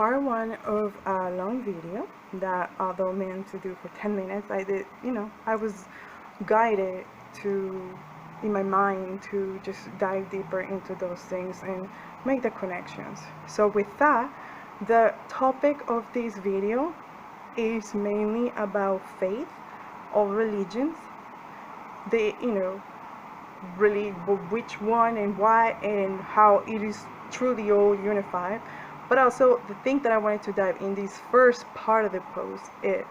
part one of a long video that, although meant to do for 10 minutes, I did, I was guided to, in my mind, to just dive deeper into those things and make the connections. So with that, the topic of this video is mainly about faith or religions. They, really which one and why and how it is truly all unified. But also the thing that I wanted to dive in this first part of the post is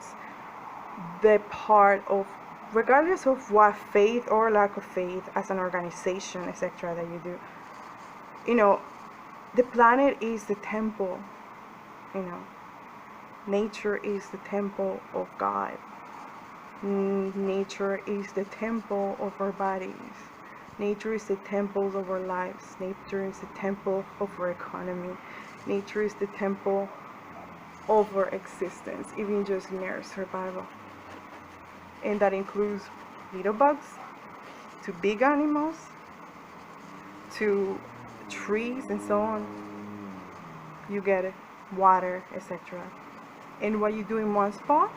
the part of, regardless of what faith or lack of faith as an organization, etc., that you do, the planet is the temple, nature is the temple of God. Nature is the temple of our bodies. Nature is the temple of our lives. Nature is the temple of our economy. Nature is the temple of our existence, even just in our survival. And that includes little bugs, to big animals, to trees and so on. You get it, water, etc. And what you do in one spot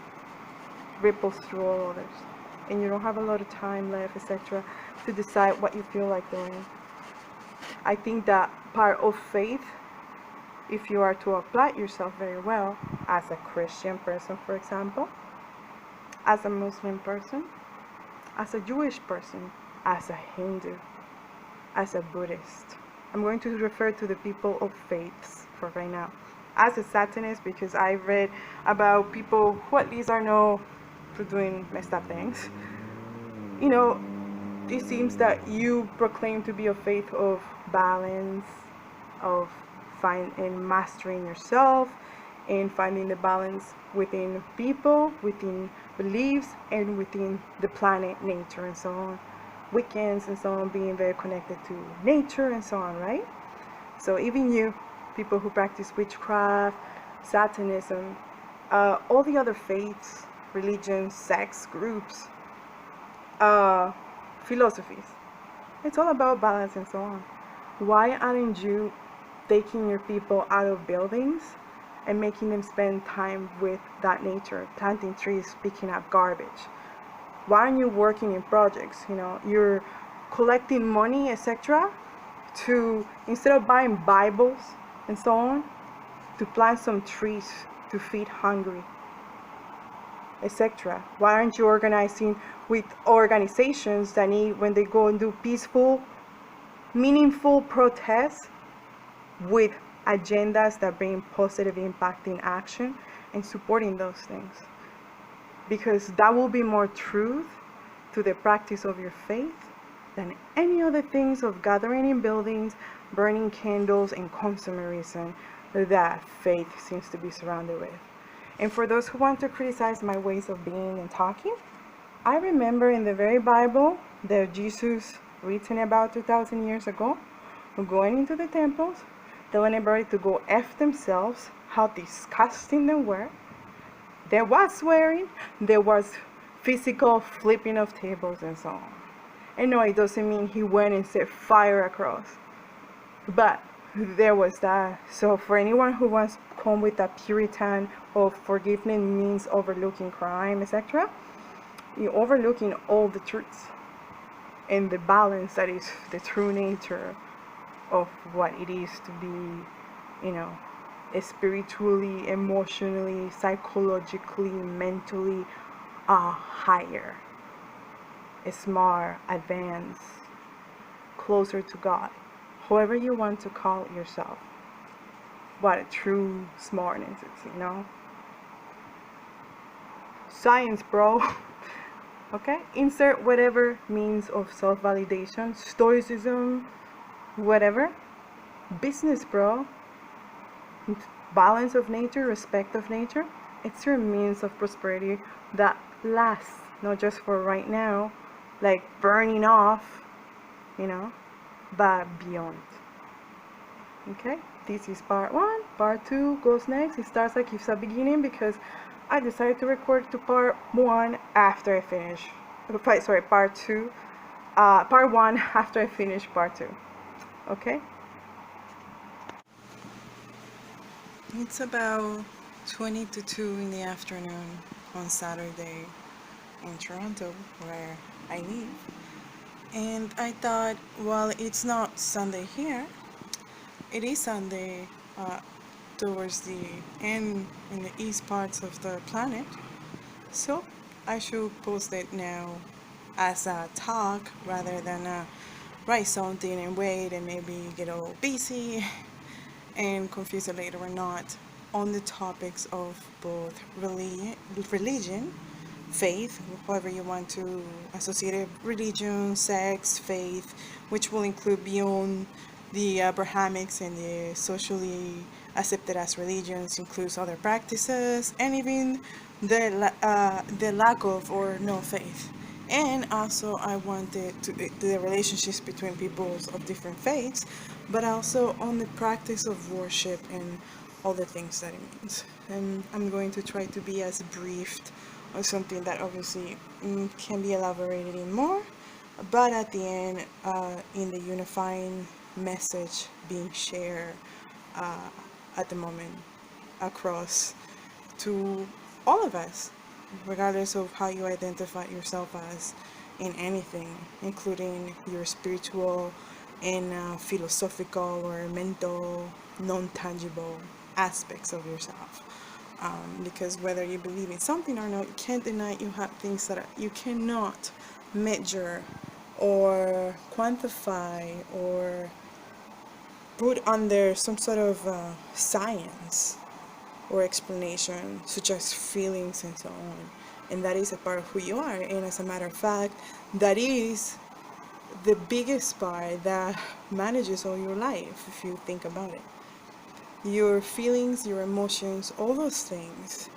ripples through all others. And you don't have a lot of time left, etc., to decide what you feel like doing. I think that part of faith, if you are to apply yourself very well as a Christian person, for example, as a Muslim person, as a Jewish person, as a Hindu, as a Buddhist. I'm going to refer to the people of faiths for right now. As a Satanist, because I read about people who at least are known for doing messed up things. It seems that you proclaim to be a faith of balance, of finding mastering yourself, and finding the balance within people, within beliefs, and within the planet, nature, and so on. Weekends and so on, being very connected to nature and so on, right? So even you, people who practice witchcraft, Satanism, all the other faiths, religions, sects, groups, philosophies, it's all about balance and so on. Why aren't you taking your people out of buildings and making them spend time with that nature, planting trees, picking up garbage? Why aren't you working in projects? You're collecting money, etc., to, instead of buying Bibles and so on, to plant some trees to feed hungry, etc. Why aren't you organizing with organizations that need, when they go and do peaceful, meaningful protests with agendas that bring positive impact in action, and supporting those things? Because that will be more truth to the practice of your faith than any other things of gathering in buildings, burning candles, and consumerism that faith seems to be surrounded with. And for those who want to criticize my ways of being and talking, I remember in the very Bible that Jesus written about 2,000 years ago, going into the temples, telling everybody to go F themselves, how disgusting they were. There was swearing, there was physical flipping of tables and so on. And no, it doesn't mean he went and set fire across. But there was that. So for anyone who wants to come with a Puritan of forgiveness means overlooking crime, etc., you're overlooking all the truths and the balance that is the true nature of what it is to be, spiritually, emotionally, psychologically, mentally higher, smart, advanced, closer to God, however you want to call yourself. What a true smartness is, Science, bro. Okay? Insert whatever means of self-validation, stoicism, whatever. Business, bro. Balance of nature, respect of nature. It's your means of prosperity that lasts, not just for right now, like burning off, but beyond. Okay? This is part one. Part two goes next. It starts like it's a beginning because I decided to record to part one after I finish. Part two. Part one after I finish part two. Okay? It's about 20 to 2 in the afternoon on Saturday in Toronto, where I live. And I thought, well, it's not Sunday here, it is Sunday towards the end in the east parts of the planet. So I should post it now as a talk rather than write something and wait and maybe get all busy and confuse it later or not on the topics of both religion, faith, however you want to associate it, religion, sex, faith, which will include beyond the Abrahamics and the socially accepted as religions, includes other practices, and even the lack of or no faith. And also, I wanted to the relationships between peoples of different faiths, but also on the practice of worship and all the things that it means. And I'm going to try to be as briefed on something that obviously can be elaborated in more, but at the end, in the unifying message being shared uh, at the moment across to all of us, regardless of how you identify yourself as in anything, including your spiritual and philosophical or mental, non tangible aspects of yourself. Because whether you believe in something or not, you can't deny you have things that you cannot measure or quantify or put under some sort of science or explanation, such as feelings and so on. And that is a part of who you are. And as a matter of fact, that is the biggest part that manages all your life, if you think about it. Your feelings, your emotions, all those things,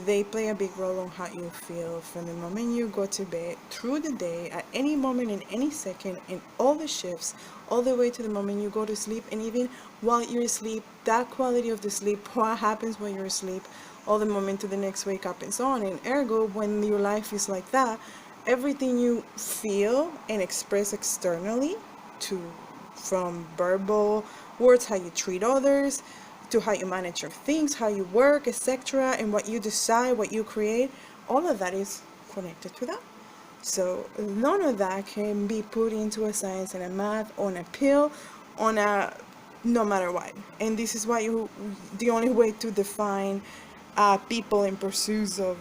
they play a big role on how you feel from the moment you go to bed through the day, at any moment, in any second, in all the shifts, all the way to the moment you go to sleep, and even while you're asleep, that quality of the sleep, what happens while you're asleep, all the moment to the next wake up, and so on. And ergo, when your life is like that, everything you feel and express externally to from verbal words, how you treat others, to how you manage your things, how you work, etc., and what you decide, what you create, all of that is connected to that. So none of that can be put into a science and a math on a pill, on a no matter what. And this is why the only way to define people in pursuits of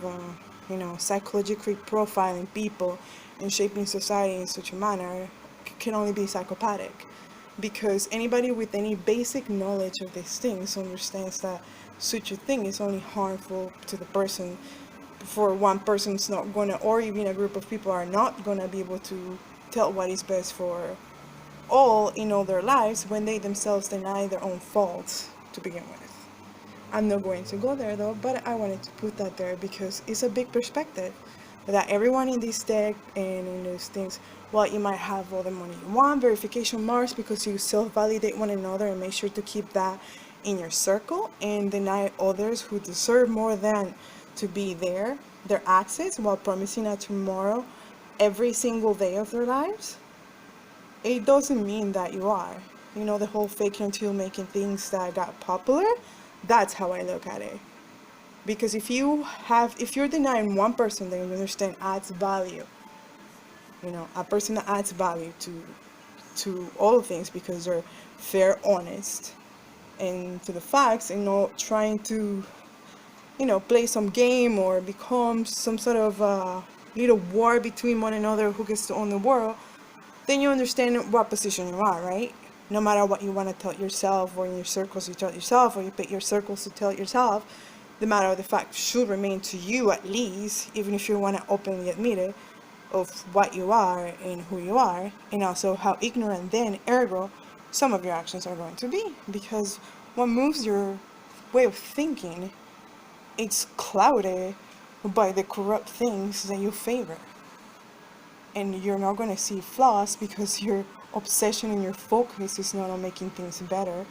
psychologically profiling people and shaping society in such a manner can only be psychopathic, because anybody with any basic knowledge of these things understands that such a thing is only harmful to the person. For one person's not gonna, or even a group of people are not gonna be able to tell what is best for all in all their lives when they themselves deny their own faults to begin with. I'm not going to go there though, but I wanted to put that there because it's a big perspective that everyone in this tech and in those things, well, you might have all the money you want, verification marks because you self-validate one another and make sure to keep that in your circle and deny others who deserve more than to be there their access while promising a tomorrow every single day of their lives. It doesn't mean that you are. You know, the whole fake until making things that got popular, that's how I look at it. Because if you're denying one person that you understand adds value, a person that adds value to all things because they're fair, honest, and to the facts, and not trying to, play some game or become some sort of little war between one another who gets to own the world, then you understand what position you are, right? No matter what you want to tell yourself, or in your circles you tell yourself, or you pick your circles to tell yourself, the matter of the fact should remain to you at least, even if you want to openly admit it, of what you are and who you are, and also how ignorant then, ergo, some of your actions are going to be. Because what moves your way of thinking, it's clouded by the corrupt things that you favor. And you're not going to see flaws because your obsession and your focus is not on making things better,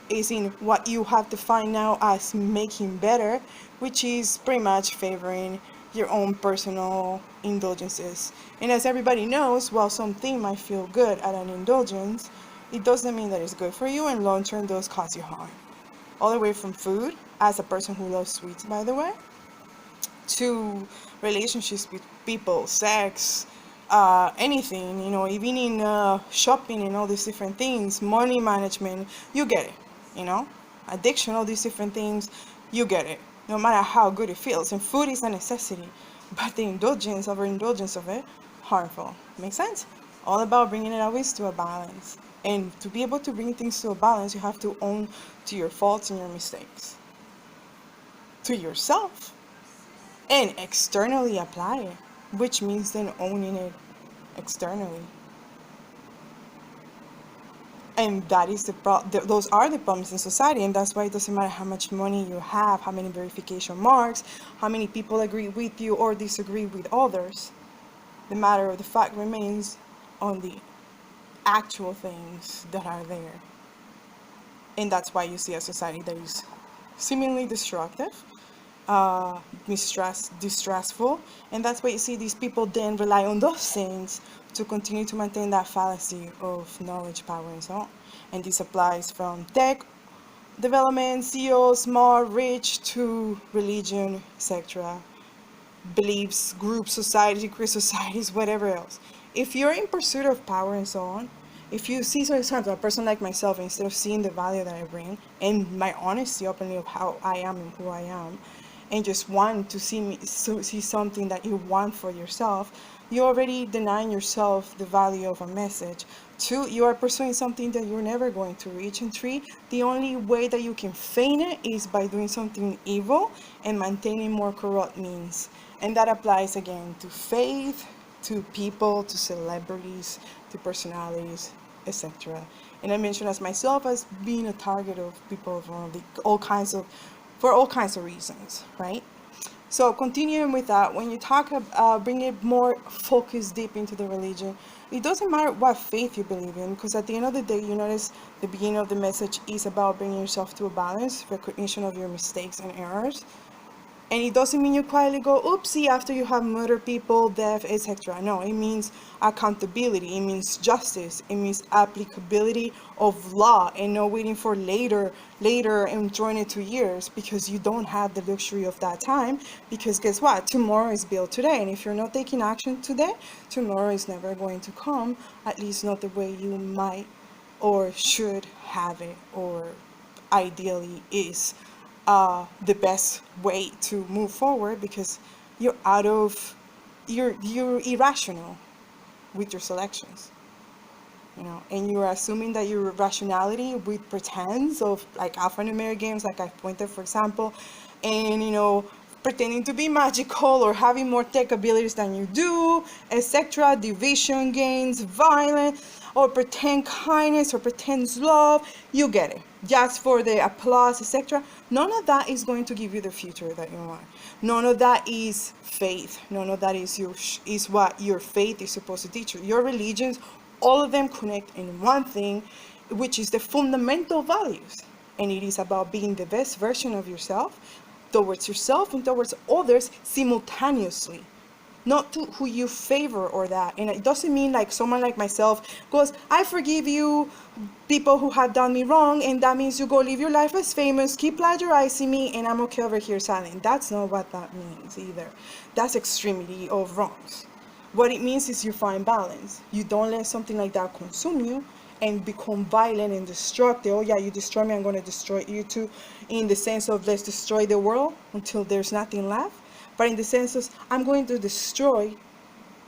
is in what you have defined now as making better, which is pretty much favoring your own personal indulgences. And as everybody knows, while something might feel good at an indulgence, it doesn't mean that it's good for you, and long term does cause you harm. All the way from food as a person who loves sweets, by the way, to relationships with people, sex, anything, even in shopping and all these different things, money management, you get it, addiction, all these different things, you get it, no matter how good it feels. And food is a necessity, but the overindulgence of it, harmful. Make sense? All about bringing it always to a balance. And to be able to bring things to a balance, you have to own to your faults and your mistakes, to yourself, and externally apply it, which means then owning it externally. And that is those are the problems in society, and that's why it doesn't matter how much money you have, how many verification marks, how many people agree with you or disagree with others. The matter of the fact remains on the actual things that are there. And that's why you see a society that is seemingly destructive, distressful, and that's why you see these people then rely on those things to continue to maintain that fallacy of knowledge, power, and so on. And this applies from tech development, CEOs, small, rich, to religion, etc., beliefs, groups, society, secret societies, whatever else. If you're in pursuit of power and so on, if you see, for example, a person like myself, instead of seeing the value that I bring and my honesty openly of how I am and who I am, and just want to see something that you want for yourself, you're already denying yourself the value of a message. 2, you are pursuing something that you're never going to reach. And 3, the only way that you can feign it is by doing something evil and maintaining more corrupt means. And that applies again to faith, to people, to celebrities, to personalities, etc. And I mentioned as myself as being a target of people for all kinds of reasons, right? So continuing with that, when you talk about bringing more focus deep into the religion, it doesn't matter what faith you believe in, because at the end of the day, you notice the beginning of the message is about bringing yourself to a balance, recognition of your mistakes and errors. And it doesn't mean you quietly go oopsie after you have murdered people, death, etc. No, it means accountability, it means justice, it means applicability of law, and not waiting for later and throwing it 2 years, because you don't have the luxury of that time. Because guess what? Tomorrow is built today, and if you're not taking action today, tomorrow is never going to come, at least not the way you might or should have it, or ideally is the best way to move forward, because you're you're irrational with your selections, and you're assuming that your rationality with pretense of like alphanumeric games, like I pointed, for example, and pretending to be magical or having more tech abilities than you do, etc., division games, violence, or pretend kindness or pretend love, you get it, just for the applause, etc. None of that is going to give you the future that you want. None of that is faith. None of that is what your faith is supposed to teach you. Your religions, all of them connect in one thing, which is the fundamental values, and it is about being the best version of yourself towards yourself and towards others simultaneously, not to who you favor or that. And it doesn't mean like someone like myself goes, I forgive you people who have done me wrong, and that means you go live your life as famous, keep plagiarizing me, and I'm okay over here silent. That's not what that means either. That's extremity of wrongs. What it means is you find balance. You don't let something like that consume you and become violent and destructive. Oh yeah, you destroy me, I'm going to destroy you too, in the sense of let's destroy the world until there's nothing left. But in the sense of I'm going to destroy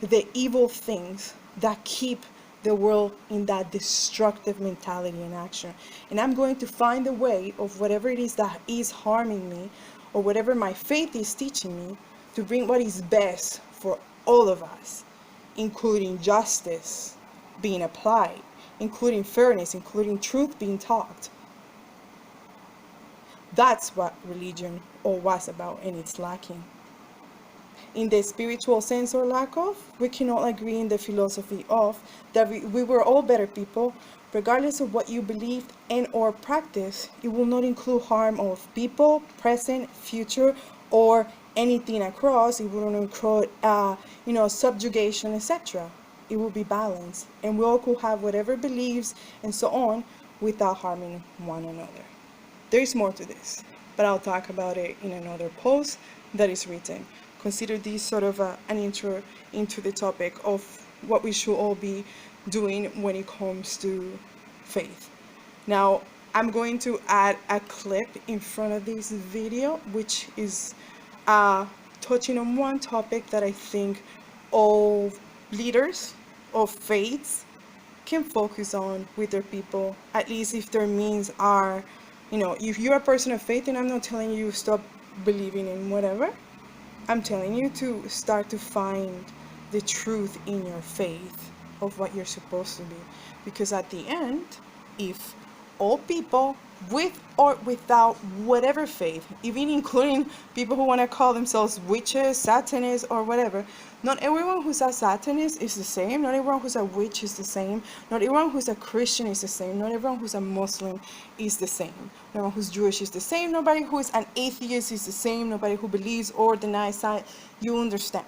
the evil things that keep the world in that destructive mentality and action. And I'm going to find a way of whatever it is that is harming me, or whatever my faith is teaching me, to bring what is best for all of us, including justice being applied, including fairness, including truth being taught. That's what religion all was about, and it's lacking. In the spiritual sense or lack of, we cannot agree in the philosophy of that we were all better people. Regardless of what you believed and or practice, it will not include harm of people, present, future, or anything across. It will not include, subjugation, etc. It will be balanced, and we all could have whatever beliefs and so on without harming one another. There is more to this. but I'll talk about it in another post that is written. Consider this sort of an intro into the topic of what we should all be doing when it comes to faith. Now, I'm going to add a clip in front of this video, which is touching on one topic that I think all leaders of faiths can focus on with their people, at least if their means are, if you're a person of faith, and I'm not telling you stop believing in whatever, I'm telling you to start to find the truth in your faith of what you're supposed to be. Because at the end, if all people, with or without whatever faith, even including people who want to call themselves witches, satanists, or whatever, not everyone who's a satanist is the same. Not everyone who's a witch is the same. Not everyone who's a Christian is the same. Not everyone who's a Muslim is the same. Not everyone who's Jewish is the same. Nobody who is an atheist is the same. Nobody who believes or denies science. You understand.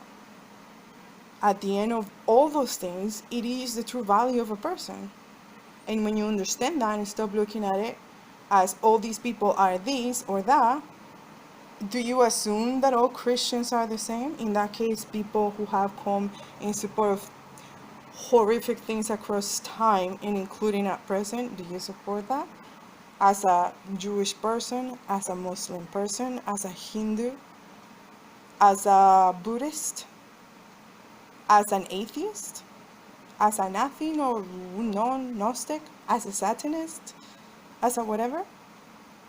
At the end of all those things, it is the true value of a person. And when you understand that and stop looking at it as all these people are this or that, do you assume that all Christians are the same? In that case, people who have come in support of horrific things across time and including at present, do you support that? As a Jewish person, as a Muslim person, as a Hindu, as a Buddhist, as an atheist, as an atheist or non-Gnostic, as a Satanist, as a whatever?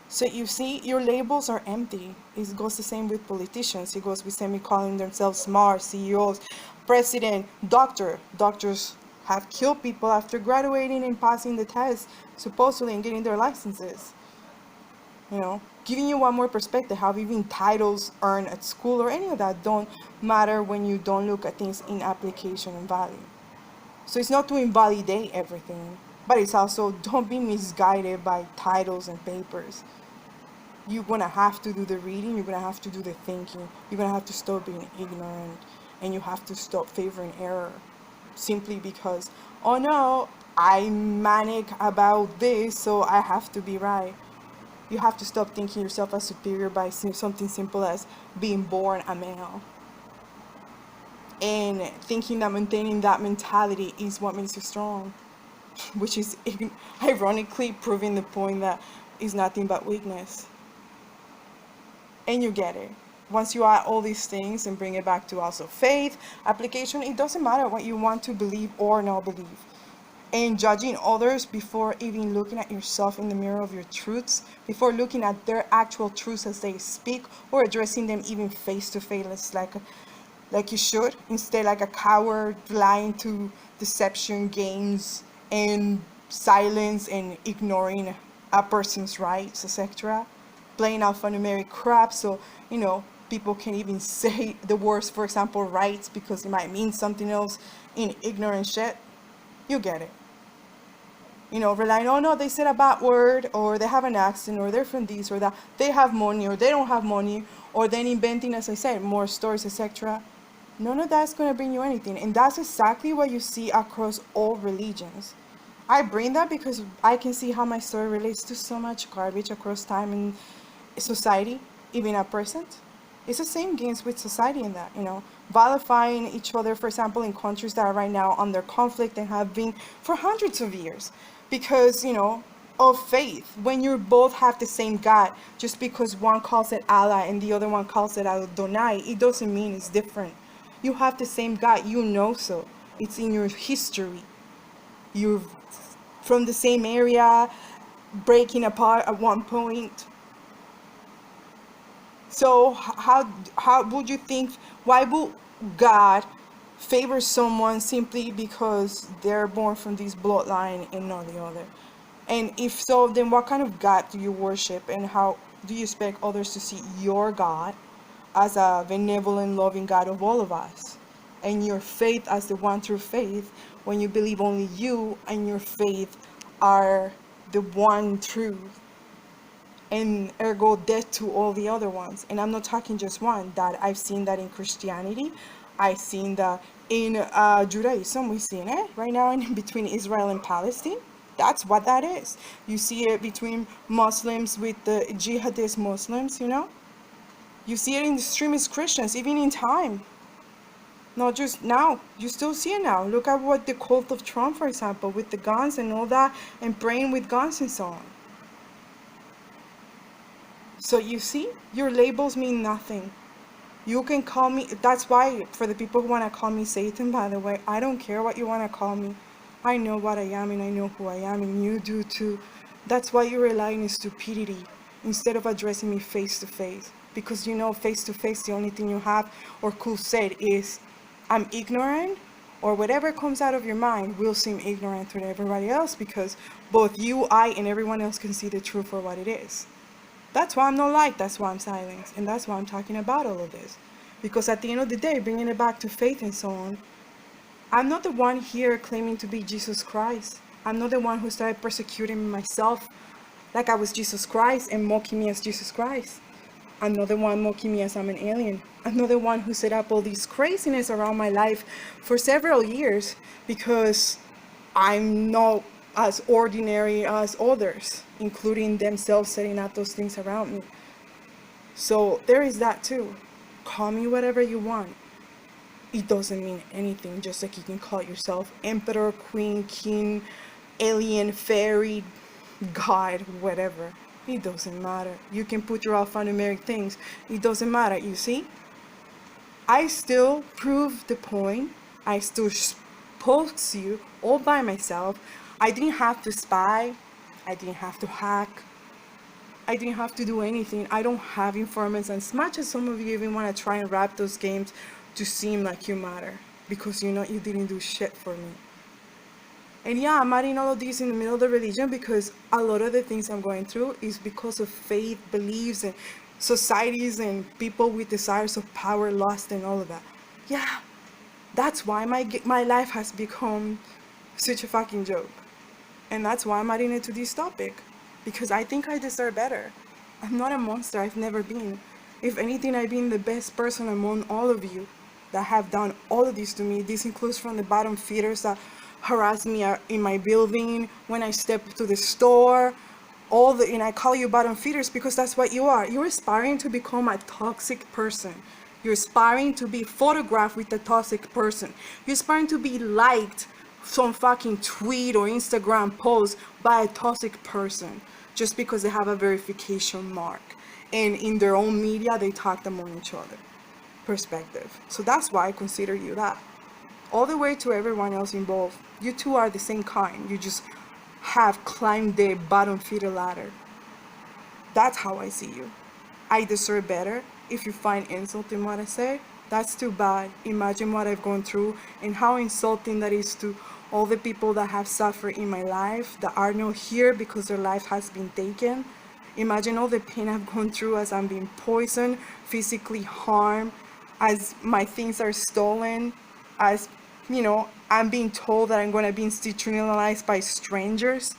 So you see, your labels are empty. It goes the same with politicians. It goes the same with calling themselves smart, CEOs, president, doctor. Doctors have killed people after graduating and passing the test, supposedly, and getting their licenses. Giving you one more perspective, how even titles earned at school or any of that don't matter when you don't look at things in application and value. So it's not to invalidate everything, but it's also don't be misguided by titles and papers. You're going to have to do the reading, you're going to have to do the thinking, you're going to have to stop being ignorant, and you have to stop favoring error simply because, oh no, I'm manic about this, so I have to be right. You have to stop thinking yourself as superior by something simple as being born a male. And thinking that maintaining that mentality is what makes you strong, which is ironically proving the point that is nothing but weakness. And you get it. Once you add all these things and bring it back to also faith, application, it doesn't matter what you want to believe or not believe. And judging others before even looking at yourself in the mirror of your truths, before looking at their actual truths as they speak, or addressing them even face to face like you should, instead like a coward lying to deception games and silence and ignoring a person's rights, etc. Playing alphanumeric crap so people can even say the words, for example, rights, because it might mean something else in ignorant shit. You get it. Relying, oh no, they said a bad word, or they have an accent, or they're from this or that, they have money or they don't have money, or then inventing, as I said, more stories, etc. None of that's going to bring you anything. And that's exactly what you see across all religions. I bring that because I can see how my story relates to so much garbage across time and society, even at present. It's the same games with society in that, vilifying each other, for example, in countries that are right now under conflict and have been for hundreds of years. Because, of faith, when you both have the same God, just because one calls it Allah and the other one calls it ADONAI, it doesn't mean it's different. You have the same God, so. It's in your history. You're from the same area, breaking apart at one point. So how would you think, why would God favor someone simply because they're born from this bloodline and not the other? And if so, then what kind of God do you worship, and how do you expect others to see your God as a benevolent, loving God of all of us, and your faith as the one true faith, when you believe only you and your faith are the one truth, and ergo death to all the other ones? And I'm not talking just one. That I've seen that in Christianity, I've seen that in Judaism. We've seen it right now in between Israel and Palestine. That's what that is. You see it between Muslims with the jihadist Muslims, you know? You see it in extremist Christians, even in time. Not just now. You still see it now. Look at what the cult of Trump, for example, with the guns and all that, and praying with guns and so on. So you see, your labels mean nothing. You can call me, that's why, for the people who want to call me Satan, by the way, I don't care what you want to call me. I know what I am and I know who I am, and you do too. That's why you rely on stupidity instead of addressing me face to face. Because you know, face to face, the only thing you have or could say is, I'm ignorant, or whatever comes out of your mind will seem ignorant to everybody else, because both you, I, and everyone else can see the truth for what it is. That's why I'm not liked, that's why I'm silenced, and that's why I'm talking about all of this. Because at the end of the day, bringing it back to faith and so on, I'm not the one here claiming to be Jesus Christ. I'm not the one who started persecuting myself like I was Jesus Christ and mocking me as Jesus Christ. I'm not the one mocking me as I'm an alien. I'm not the one who set up all these craziness around my life for several years because I'm not as ordinary as others, including themselves setting up those things around me. So there is that too. Call me whatever you want. It doesn't mean anything, just like you can call yourself emperor, queen, king, alien, fairy, god, whatever. It doesn't matter. You can put your alphanumeric things. It doesn't matter, you see? I still prove the point. I still post you all by myself. I didn't have to spy. I didn't have to hack. I didn't have to do anything. I don't have informants, as much as some of you even want to try and wrap those games to seem like you matter, because you know you didn't do shit for me. And yeah, I'm adding all of these in the middle of the religion because a lot of the things I'm going through is because of faith, beliefs, and societies and people with desires of power, lust, and all of that. Yeah, that's why my life has become such a fucking joke. And that's why I'm adding it to this topic. Because I think I deserve better. I'm not a monster, I've never been. If anything, I've been the best person among all of you that have done all of this to me. This includes from the bottom feeders that harass me in my building, when I step to the store, and I call you bottom feeders because that's what you are. You're aspiring to become a toxic person. You're aspiring to be photographed with a toxic person. You're aspiring to be liked some fucking tweet or Instagram post by a toxic person just because they have a verification mark. And in their own media, they talk among each other. Perspective. So that's why I consider you that. All the way to everyone else involved, you two are the same kind. You just have climbed the bottom feeder ladder. That's how I see you. I deserve better. If you find insult in what I say, that's too bad. Imagine what I've gone through and how insulting that is to all the people that have suffered in my life that are not here because their life has been taken. Imagine all the pain I've gone through as I'm being poisoned, physically harmed, as my things are stolen, as, you know, I'm being told that I'm going to be institutionalized by strangers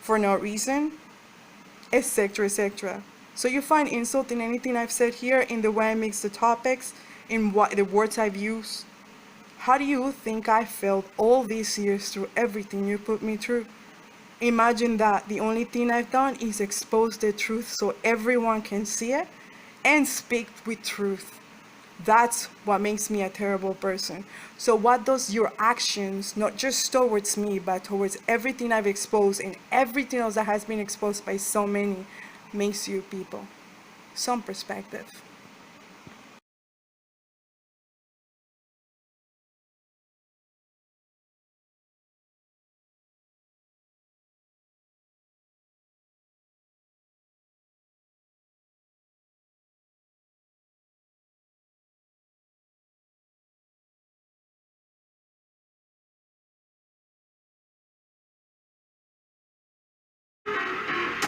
for no reason, etc., etc. So you find insult in anything I've said here, in the way I mix the topics, in what the words I've used. How do you think I felt all these years through everything you put me through? Imagine that the only thing I've done is expose the truth so everyone can see it and speak with truth. That's what makes me a terrible person. So what does your actions, not just towards me, but towards everything I've exposed and everything else that has been exposed by so many, makes you people? Some perspective.